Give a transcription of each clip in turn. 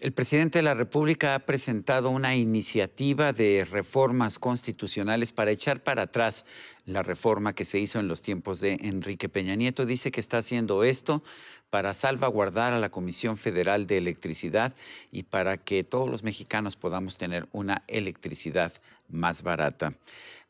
El presidente de la República ha presentado una iniciativa de reformas constitucionales para echar para atrás la reforma que se hizo en los tiempos de Enrique Peña Nieto. Dice que está haciendo esto para salvaguardar a la Comisión Federal de Electricidad y para que todos los mexicanos podamos tener una electricidad más barata.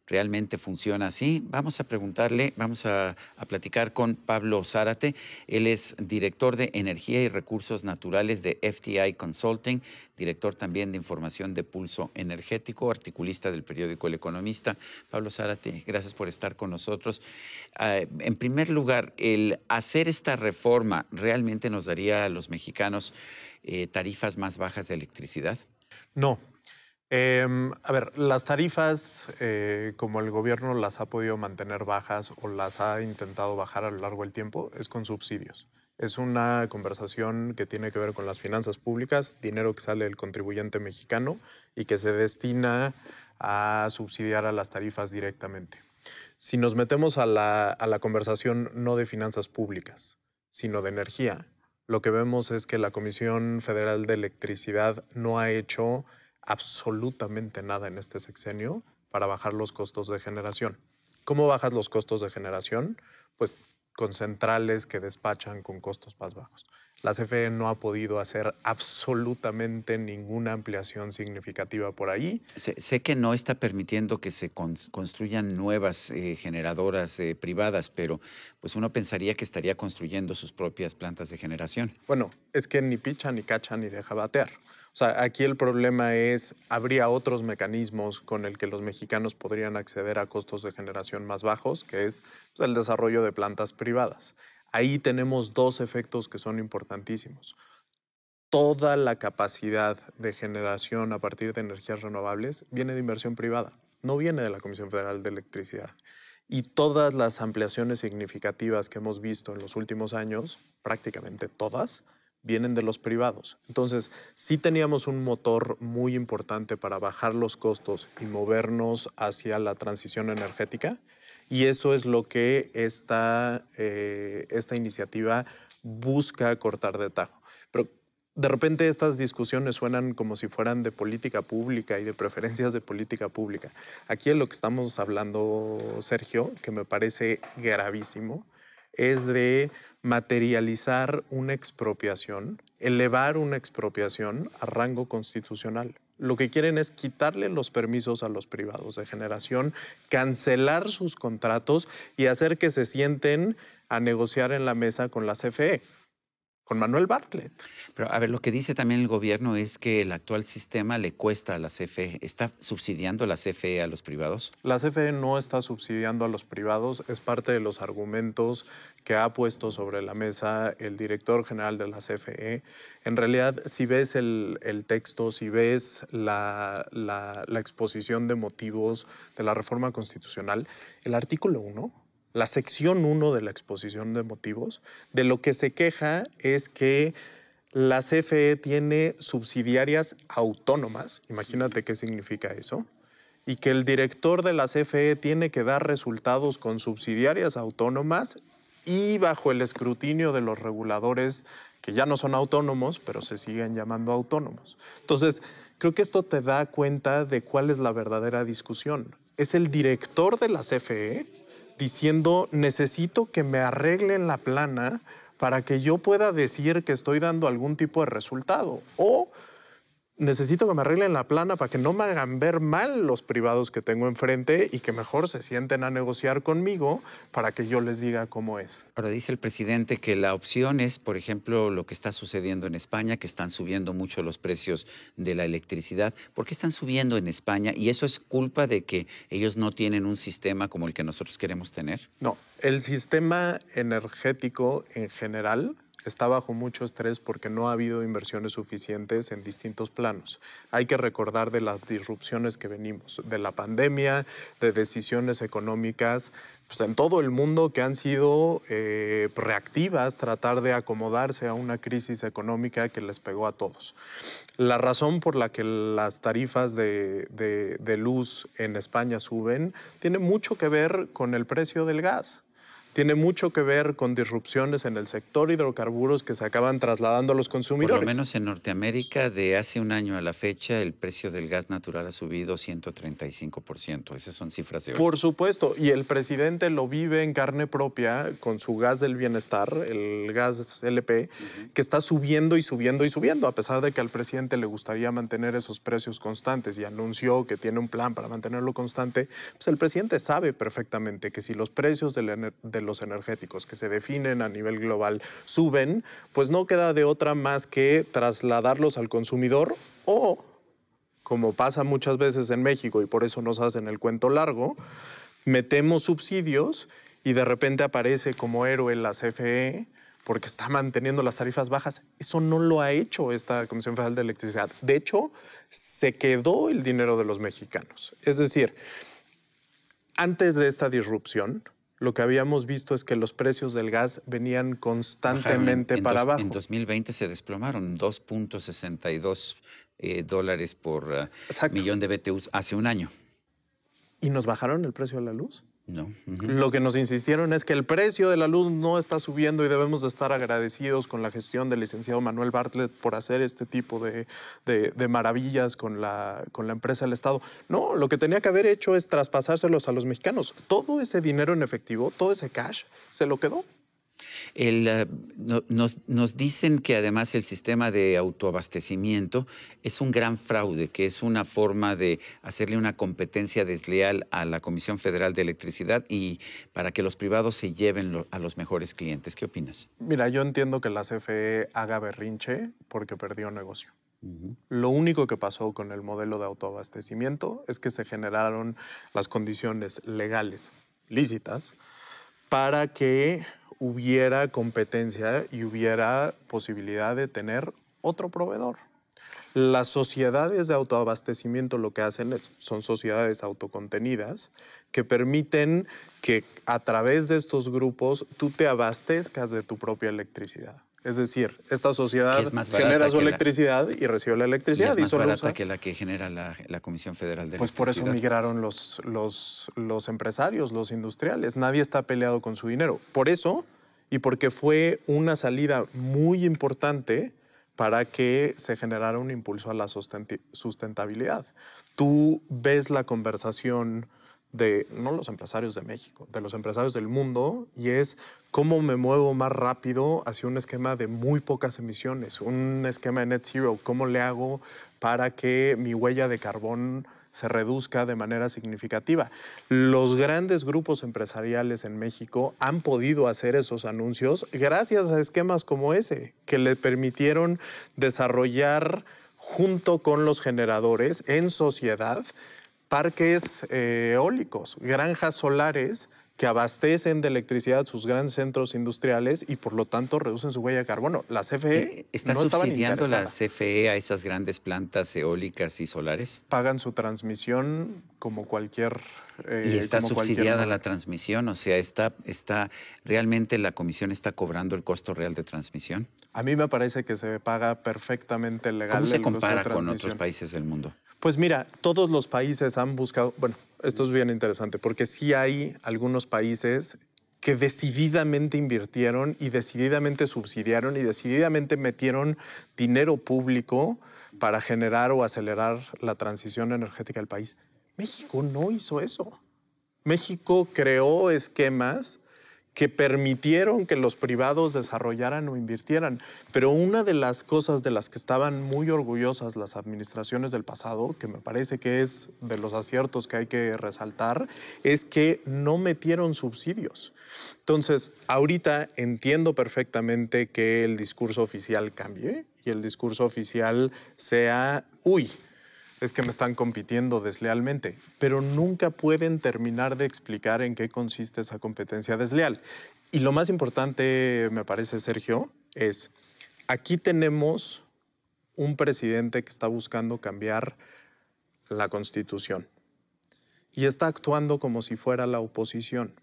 ¿Realmente funciona así? Vamos a preguntarle, vamos a platicar con Pablo Zárate. Él es director de Energía y Recursos Naturales de FTI Consulting, director también de Información de Pulso Energético, articulista del periódico El Economista. Pablo Zárate, gracias por estar con nosotros. En primer lugar, el hacer esta reforma realmente nos daría a los mexicanos tarifas más bajas de electricidad. No. A ver, las tarifas, como el gobierno las ha podido mantener bajas o las ha intentado bajar a lo largo del tiempo, es con subsidios. Es una conversación que tiene que ver con las finanzas públicas, dinero que sale del contribuyente mexicano y que se destina a subsidiar a las tarifas directamente. Si nos metemos a la conversación no de finanzas públicas, sino de energía, lo que vemos es que la Comisión Federal de Electricidad no ha hecho absolutamente nada en este sexenio para bajar los costos de generación. ¿Cómo bajas los costos de generación? Pues con centrales que despachan con costos más bajos. La CFE no ha podido hacer absolutamente ninguna ampliación significativa por ahí. Sé que no está permitiendo que se construyan nuevas generadoras privadas, pero pues uno pensaría que estaría construyendo sus propias plantas de generación. Bueno, es que ni picha, ni cacha, ni deja batear. O sea, aquí el problema es, habría otros mecanismos con el que los mexicanos podrían acceder a costos de generación más bajos, que es pues, el desarrollo de plantas privadas. Ahí tenemos dos efectos que son importantísimos. Toda la capacidad de generación a partir de energías renovables viene de inversión privada, no viene de la Comisión Federal de Electricidad. Y todas las ampliaciones significativas que hemos visto en los últimos años, prácticamente todas, vienen de los privados. Entonces, sí teníamos un motor muy importante para bajar los costos y movernos hacia la transición energética, y eso es lo que esta iniciativa busca cortar de tajo. Pero de repente estas discusiones suenan como si fueran de política pública y de preferencias de política pública. Aquí de lo que estamos hablando, Sergio, que me parece gravísimo, es de materializar una expropiación, elevar una expropiación a rango constitucional. Lo que quieren es quitarle los permisos a los privados de generación, cancelar sus contratos y hacer que se sienten a negociar en la mesa con la CFE, con Manuel Bartlett. Pero a ver, lo que dice también el gobierno es que el actual sistema le cuesta a la CFE. ¿Está subsidiando la CFE a los privados? La CFE no está subsidiando a los privados, es parte de los argumentos que ha puesto sobre la mesa el director general de la CFE. En realidad, si ves el texto, si ves la exposición de motivos de la reforma constitucional, el artículo 1, la sección 1 de la exposición de motivos, de lo que se queja es que la CFE tiene subsidiarias autónomas, imagínate qué significa eso, y que el director de la CFE tiene que dar resultados con subsidiarias autónomas y bajo el escrutinio de los reguladores que ya no son autónomos, pero se siguen llamando autónomos. Entonces, creo que esto te da cuenta de cuál es la verdadera discusión. Es el director de la CFE diciendo, necesito que me arreglen la plana para que yo pueda decir que estoy dando algún tipo de resultado. O necesito que me arreglen la plana para que no me hagan ver mal los privados que tengo enfrente y que mejor se sienten a negociar conmigo para que yo les diga cómo es. Ahora dice el presidente que la opción es, por ejemplo, lo que está sucediendo en España, que están subiendo mucho los precios de la electricidad. ¿Por qué están subiendo en España? ¿Y eso es culpa de que ellos no tienen un sistema como el que nosotros queremos tener? No, el sistema energético en general está bajo mucho estrés porque no ha habido inversiones suficientes en distintos planos. Hay que recordar de las disrupciones que venimos, de la pandemia, de decisiones económicas pues, en todo el mundo que han sido reactivas, tratar de acomodarse a una crisis económica que les pegó a todos. La razón por la que las tarifas de luz en España suben tiene mucho que ver con el precio del gas. tiene mucho que ver con disrupciones en el sector hidrocarburos que se acaban trasladando a los consumidores. Por lo menos en Norteamérica, de hace un año a la fecha, el precio del gas natural ha subido 135%. Esas son cifras de hoy. Por supuesto, y el presidente lo vive en carne propia con su gas del bienestar, el gas LP, que está subiendo y subiendo y subiendo, a pesar de que al presidente le gustaría mantener esos precios constantes y anunció que tiene un plan para mantenerlo constante. Pues el presidente sabe perfectamente que si los precios de los energéticos que se definen a nivel global suben, pues no queda de otra más que trasladarlos al consumidor o, como pasa muchas veces en México y por eso nos hacen el cuento largo, metemos subsidios y de repente aparece como héroe la CFE porque está manteniendo las tarifas bajas. Eso no lo ha hecho esta Comisión Federal de Electricidad. De hecho, se quedó el dinero de los mexicanos. Es decir, antes de esta disrupción, lo que habíamos visto es que los precios del gas venían constantemente para abajo. En 2020 se desplomaron 2.62 dólares por millón de BTUs hace un año. ¿Y nos bajaron el precio de la luz? No. Lo que nos insistieron es que el precio de la luz no está subiendo y debemos de estar agradecidos con la gestión del licenciado Manuel Bartlett por hacer este tipo de maravillas con la empresa del Estado. No, lo que tenía que haber hecho es traspasárselos a los mexicanos. Todo ese dinero en efectivo, todo ese cash, se lo quedó. Nos dicen que además el sistema de autoabastecimiento es un gran fraude, que es una forma de hacerle una competencia desleal a la Comisión Federal de Electricidad y para que los privados se lleven a los mejores clientes. ¿Qué opinas? Mira, yo entiendo que la CFE haga berrinche porque perdió negocio. Lo único que pasó con el modelo de autoabastecimiento es que se generaron las condiciones legales, lícitas, para que hubiera competencia y hubiera posibilidad de tener otro proveedor. Las sociedades de autoabastecimiento lo que hacen son sociedades autocontenidas que permiten que a través de estos grupos tú te abastezcas de tu propia electricidad. Es decir, esta sociedad genera su electricidad y recibe la electricidad. Y es más barata que la que genera la Comisión Federal de Electricidad. Pues por eso migraron los empresarios, los industriales. Nadie está peleado con su dinero. Por eso, y porque fue una salida muy importante para que se generara un impulso a la sustentabilidad. Tú ves la conversación de, no los empresarios de México, de los empresarios del mundo, y es cómo me muevo más rápido hacia un esquema de muy pocas emisiones, un esquema de net zero, cómo le hago para que mi huella de carbón se reduzca de manera significativa. Los grandes grupos empresariales en México han podido hacer esos anuncios gracias a esquemas como ese, que le permitieron desarrollar junto con los generadores en sociedad parques eólicos, granjas solares que abastecen de electricidad sus grandes centros industriales y por lo tanto reducen su huella de carbono. La CFE ¿Está no subsidiando la CFE a esas grandes plantas eólicas y solares? Pagan su transmisión como cualquier... ¿Y está subsidiada la transmisión? O sea, ¿realmente la comisión está cobrando el costo real de transmisión? A mí me parece que se paga perfectamente legal. ¿Cómo se compara con otros países del mundo? Pues mira, todos los países han buscado... Bueno, esto es bien interesante porque sí hay algunos países que decididamente invirtieron y decididamente subsidiaron y decididamente metieron dinero público para generar o acelerar la transición energética del país. México no hizo eso. México creó esquemas que permitieron que los privados desarrollaran o invirtieran. Pero una de las cosas de las que estaban muy orgullosas las administraciones del pasado, que me parece que es de los aciertos que hay que resaltar, es que no metieron subsidios. Entonces, ahorita entiendo perfectamente que el discurso oficial cambie y el discurso oficial sea, es que me están compitiendo deslealmente, pero nunca pueden terminar de explicar en qué consiste esa competencia desleal. Y lo más importante, me parece, Sergio, es aquí tenemos un presidente que está buscando cambiar la Constitución y está actuando como si fuera la oposición.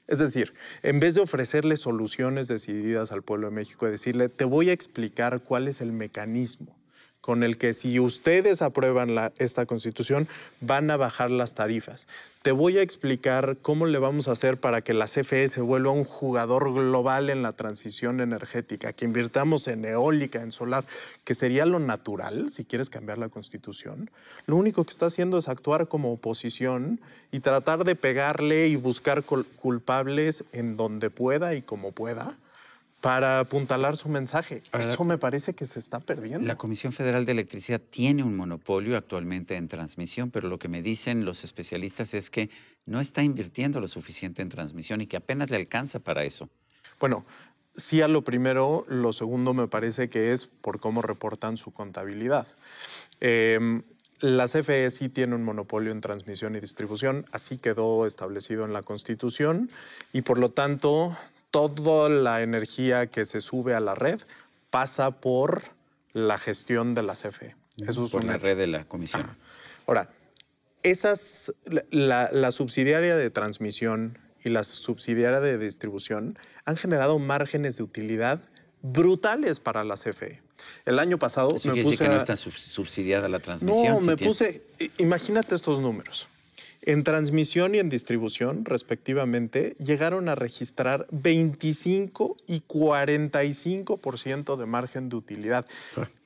Es decir, en vez de ofrecerle soluciones decididas al pueblo de México, decirle, te voy a explicar cuál es el mecanismo con el que si ustedes aprueban esta Constitución van a bajar las tarifas. Te voy a explicar cómo le vamos a hacer para que la CFE se vuelva un jugador global en la transición energética, que invirtamos en eólica, en solar, que sería lo natural si quieres cambiar la Constitución. Lo único que está haciendo es actuar como oposición y tratar de pegarle y buscar culpables en donde pueda y como pueda, para apuntalar su mensaje. Ahora, eso me parece que se está perdiendo. La Comisión Federal de Electricidad tiene un monopolio actualmente en transmisión, pero lo que me dicen los especialistas es que no está invirtiendo lo suficiente en transmisión y que apenas le alcanza para eso. Bueno, sí a lo primero. Lo segundo me parece que es por cómo reportan su contabilidad. La CFE sí tiene un monopolio en transmisión y distribución, así quedó establecido en la Constitución y por lo tanto toda la energía que se sube a la red pasa por la gestión de la CFE. Eso es por la red de la Comisión. Ahora, la subsidiaria de transmisión y la subsidiaria de distribución han generado márgenes de utilidad brutales para la CFE. El año pasado me puse que no está subsidiada la transmisión. No, me puse... Imagínate estos números. En transmisión y en distribución, respectivamente, llegaron a registrar 25 y 45% de margen de utilidad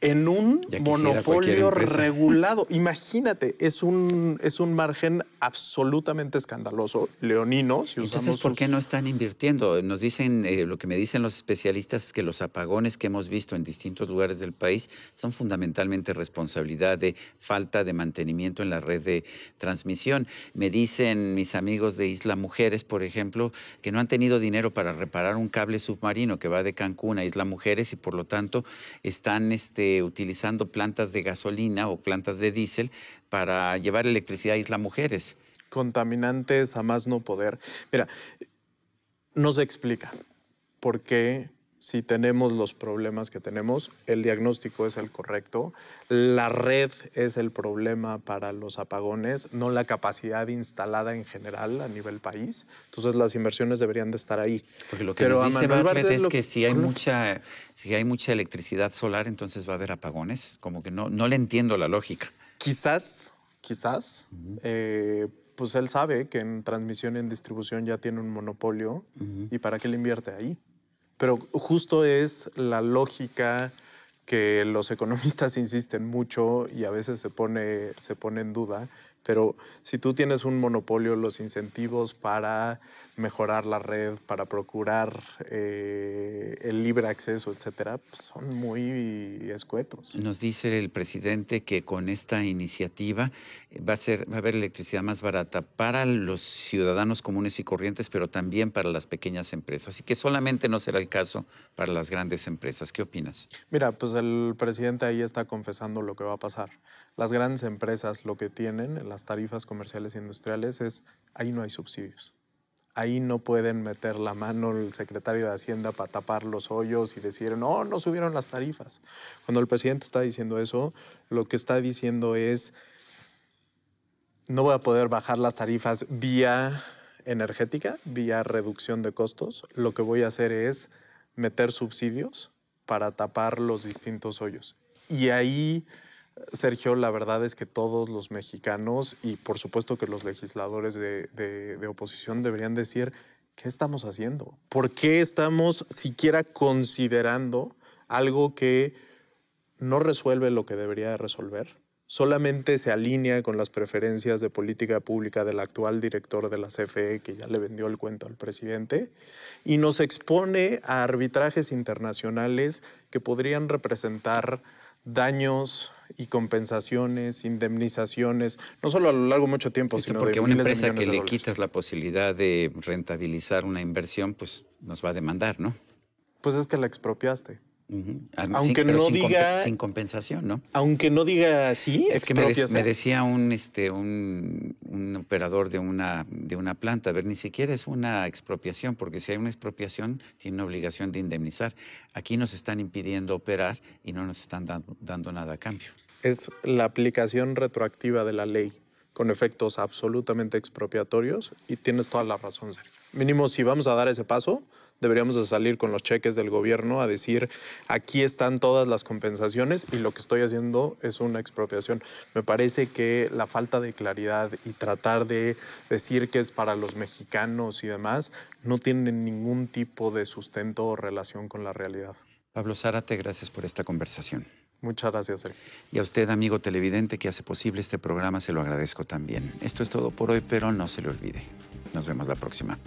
en un monopolio regulado. Imagínate, es un margen absolutamente escandaloso, leonino. Si Entonces, ¿por qué no están invirtiendo? Nos dicen, lo que me dicen los especialistas es que los apagones que hemos visto en distintos lugares del país son fundamentalmente responsabilidad de falta de mantenimiento en la red de transmisión. Me dicen mis amigos de Isla Mujeres, por ejemplo, que no han tenido dinero para reparar un cable submarino que va de Cancún a Isla Mujeres y por lo tanto están utilizando plantas de gasolina o plantas de diésel para llevar electricidad a Isla Mujeres. Contaminantes a más no poder. Mira, no se explica por qué, si tenemos los problemas que tenemos, el diagnóstico es el correcto, la red es el problema para los apagones, no la capacidad instalada en general a nivel país. Entonces las inversiones deberían de estar ahí. Porque lo que nos dice Bartlett es que si hay mucha electricidad solar, entonces va a haber apagones. Como que no le entiendo la lógica. Quizás, pues él sabe que en transmisión y en distribución ya tiene un monopolio y ¿para qué le invierte ahí? Pero justo es la lógica que los economistas insisten mucho y a veces se pone en duda. Pero si tú tienes un monopolio, los incentivos para mejorar la red, para procurar el libre acceso, etcétera, pues son muy escuetos. Nos dice el presidente que con esta iniciativa va a haber electricidad más barata para los ciudadanos comunes y corrientes, pero también para las pequeñas empresas. Y que solamente no será el caso para las grandes empresas. ¿Qué opinas? Mira, pues el presidente ahí está confesando lo que va a pasar. Las grandes empresas lo que tienen en las tarifas comerciales e industriales es, ahí no hay subsidios. Ahí no pueden meter la mano el secretario de Hacienda para tapar los hoyos y decir, no subieron las tarifas. Cuando el presidente está diciendo eso, lo que está diciendo es, no voy a poder bajar las tarifas vía energética, vía reducción de costos. Lo que voy a hacer es meter subsidios para tapar los distintos hoyos. Y ahí, Sergio, la verdad es que todos los mexicanos y por supuesto que los legisladores de oposición deberían decir, ¿qué estamos haciendo? ¿Por qué estamos siquiera considerando algo que no resuelve lo que debería de resolver? Solamente se alinea con las preferencias de política pública del actual director de la CFE, que ya le vendió el cuento al presidente, y nos expone a arbitrajes internacionales que podrían representar daños y compensaciones, indemnizaciones, no solo a lo largo de mucho tiempo, sino porque de una miles de empresa millones que de le dólares. quitas la posibilidad de rentabilizar una inversión, pues nos va a demandar, ¿no? Pues es que la expropiaste. Aunque no diga sin compensación, ¿no? Aunque no diga así, es que me decía un operador de una planta, a ver, ni siquiera es una expropiación, porque si hay una expropiación, tiene una obligación de indemnizar. Aquí nos están impidiendo operar y no nos están dando nada a cambio. Es la aplicación retroactiva de la ley. con efectos absolutamente expropiatorios y tienes toda la razón, Sergio. Mínimo, si vamos a dar ese paso, deberíamos de salir con los cheques del gobierno a decir, aquí están todas las compensaciones y lo que estoy haciendo es una expropiación. Me parece que la falta de claridad y tratar de decir que es para los mexicanos y demás no tienen ningún tipo de sustento o relación con la realidad. Pablo Zárate, gracias por esta conversación. Muchas gracias, Sergio. Y a usted, amigo televidente, que hace posible este programa, se lo agradezco también. Esto es todo por hoy, pero no se le olvide. Nos vemos la próxima.